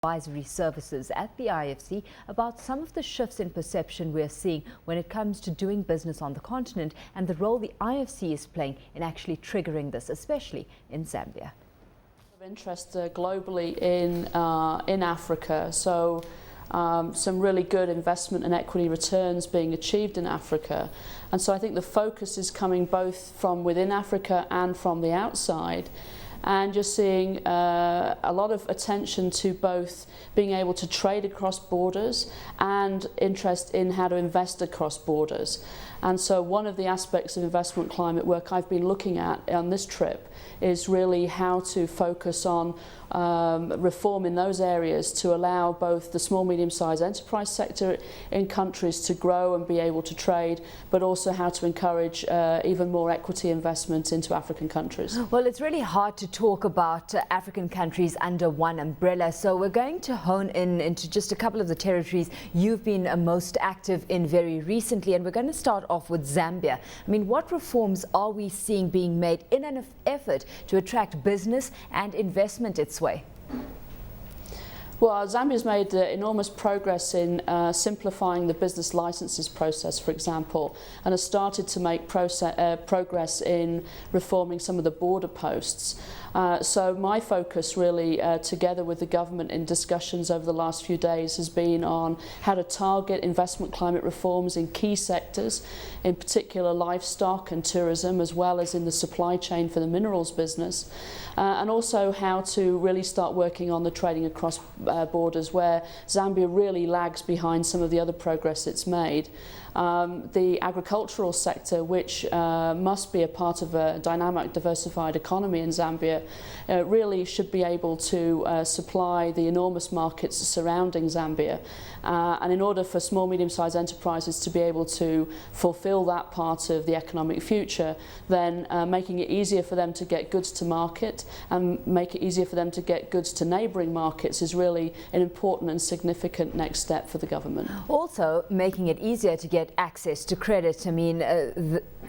Advisory services at the IFC about some of the shifts in perception we're seeing when it comes to doing business on the continent and the role the IFC is playing in actually triggering this, especially in Zambia. Of interest globally in Africa, so some really good investment and equity returns being achieved in Africa, and so I think the focus is coming both from within Africa and from the outside. And you're seeing a lot of attention to both being able to trade across borders and interest in how to invest across borders. And so one of the aspects of investment climate work I've been looking at on this trip is really how to focus on reform in those areas to allow both the small medium-sized enterprise sector in countries to grow and be able to trade, but also how to encourage even more equity investment into African countries. Well, it's really hard to talk about African countries under one umbrella, so we're going to hone in into just a couple of the territories you've been most active in very recently, and we're going to start off with Zambia. I mean, what reforms are we seeing being made in an effort to attract business and investment its way? Well, Zambia's made enormous progress in simplifying the business licenses process, for example, and has started to make progress in reforming some of the border posts. So my focus really, together with the government in discussions over the last few days, has been on how to target investment climate reforms in key sectors, in particular livestock and tourism, as well as in the supply chain for the minerals business, and also how to really start working on the trading across borders, where Zambia really lags behind some of the other progress it's made. The agricultural sector, which must be a part of a dynamic, diversified economy in Zambia, really should be able to supply the enormous markets surrounding Zambia. And in order for small, medium-sized enterprises to be able to fulfill that part of the economic future, then making it easier for them to get goods to market and make it easier for them to get goods to neighbouring markets is really an important and significant next step for the government. Also, making it easier to get access to credit. I mean,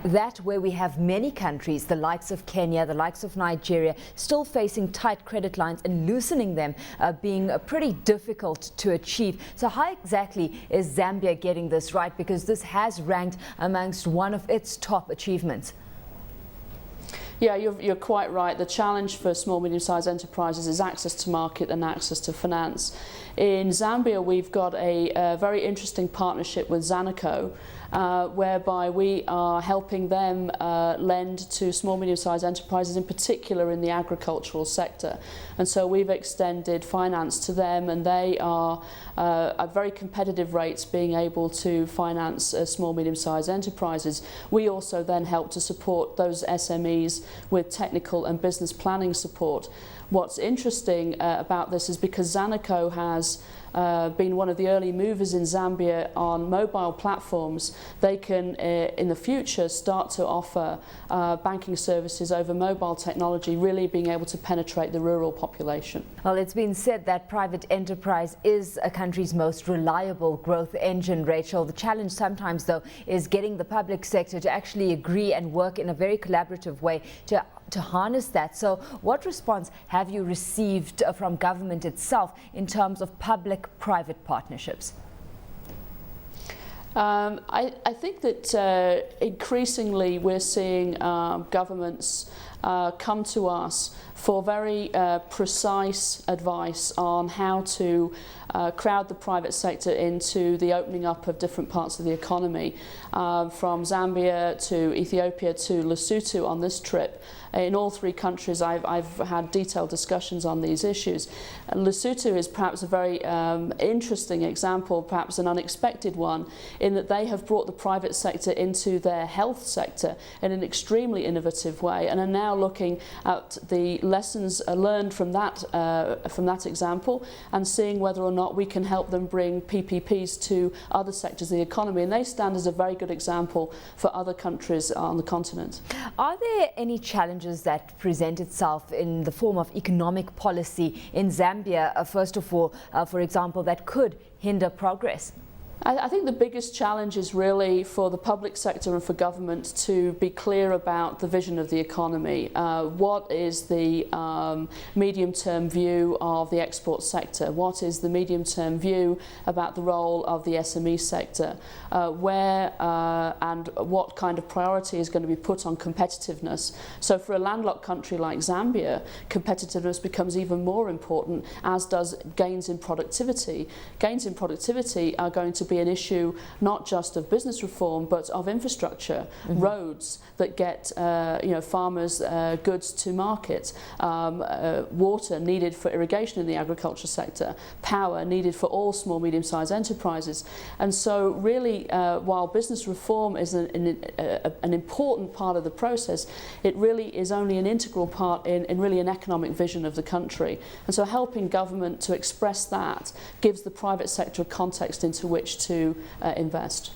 that where we have many countries, the likes of Kenya, the likes of Nigeria, still facing tight credit lines and loosening them being pretty difficult to achieve. So how exactly is Zambia getting this right? Because this has ranked amongst one of its top achievements. Yeah, you're quite right. The challenge for small, medium-sized enterprises is access to market and access to finance. In Zambia, we've got a very interesting partnership with Zanaco, whereby we are helping them lend to small, medium-sized enterprises, in particular in the agricultural sector. And so we've extended finance to them, and they are at very competitive rates being able to finance small, medium-sized enterprises. We also then help to support those SMEs with technical and business planning support. What's interesting about this is because Zanaco has been one of the early movers in Zambia on mobile platforms, they can in the future start to offer banking services over mobile technology, really being able to penetrate the rural population. Well, it's been said that private enterprise is a country's most reliable growth engine, Rachel. The challenge sometimes, though, is getting the public sector to actually agree and work in a very collaborative way to harness that. So what response have you received from government itself in terms of public-private partnerships? I think that increasingly we're seeing governments come to us for very precise advice on how to crowd the private sector into the opening up of different parts of the economy. From Zambia to Ethiopia to Lesotho on this trip, in all three countries I've had detailed discussions on these issues. And Lesotho is perhaps a very interesting example, perhaps an unexpected one, in that they have brought the private sector into their health sector in an extremely innovative way, and are now looking at the lessons learned from that example and seeing whether or not we can help them bring PPPs to other sectors of the economy, and they stand as a very good example for other countries on the continent. Are there any challenges that present itself in the form of economic policy in Zambia, first of all, for example, that could hinder progress? I think the biggest challenge is really for the public sector and for government to be clear about the vision of the economy. What is the medium-term view of the export sector? What is the medium-term view about the role of the SME sector? Where and what kind of priority is going to be put on competitiveness? So for a landlocked country like Zambia, competitiveness becomes even more important, as does gains in productivity. Gains in productivity are going to be an issue not just of business reform but of infrastructure, roads that get farmers' goods to market, water needed for irrigation in the agriculture sector, power needed for all small medium-sized enterprises. And so really while business reform is an important part of the process, it really is only an integral part in really an economic vision of the country. And so helping government to express that gives the private sector a context into which to invest.